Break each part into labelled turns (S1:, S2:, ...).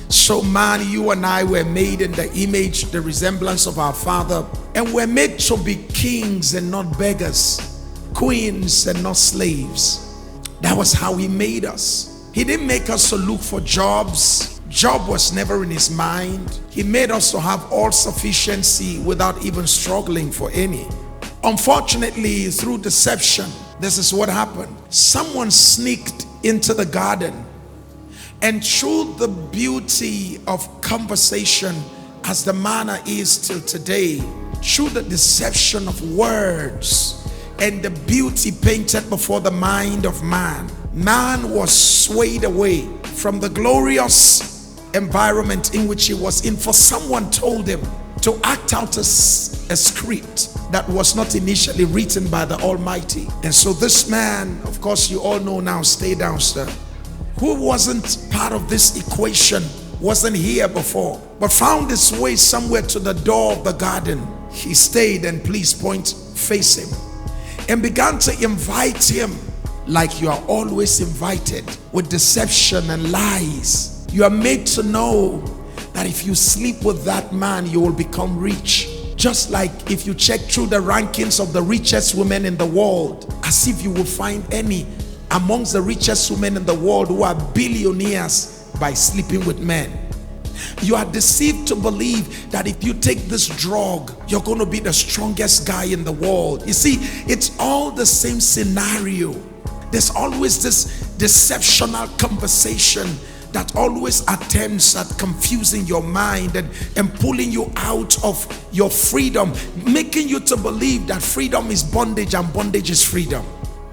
S1: So man, you and I were made in the image, the resemblance of our Father, and we're made to be kings and not beggars, queens and not slaves. That was how he made us. He didn't make us to look for jobs. Job was never in his mind. He made us to have all sufficiency without even struggling for any. Unfortunately, through deception, this is what happened. Someone sneaked into the garden, and through the beauty of conversation, as the manner is till today, through the deception of words and the beauty painted before the mind of man, man was swayed away from the glorious environment in which he was in. For someone told him to act out a script that was not initially written by the Almighty. And so this man, of course you all know now, stay down sir, who wasn't part of this equation, wasn't here before, but found his way somewhere to the door of the garden. He stayed, and please point, face him, and began to invite him like you are always invited, with deception and lies. You are made to know that if you sleep with that man, you will become rich. Just like if you check through the rankings of the richest women in the world, as if you will find any amongst the richest women in the world who are billionaires by sleeping with men. You are deceived to believe that if you take this drug, you're going to be the strongest guy in the world. You see, it's all the same scenario. There's always this deceptional conversation that always attempts at confusing your mind and pulling you out of your freedom, making you to believe that freedom is bondage and bondage is freedom.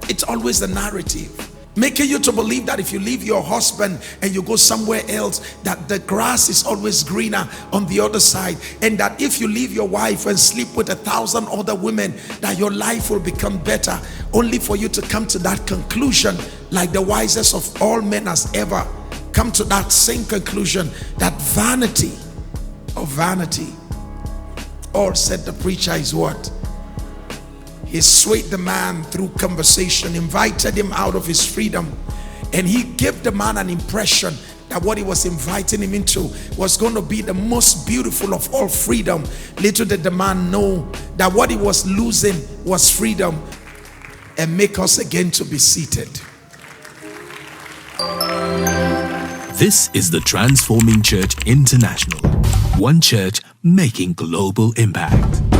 S1: It's always the narrative, making you to believe that if you leave your husband and you go somewhere else, that the grass is always greener on the other side, and that if you leave your wife and sleep with 1,000 other women, that your life will become better, only for you to come to that conclusion, like the wisest of all men has ever come to that same conclusion, that vanity of vanity, or said the preacher, is what? He swayed the man through conversation, invited him out of his freedom, and he gave the man an impression that what he was inviting him into was going to be the most beautiful of all freedom. Little did the man know that what he was losing was freedom. And make us again to be seated.
S2: This is the Transforming Church International. One church making global impact.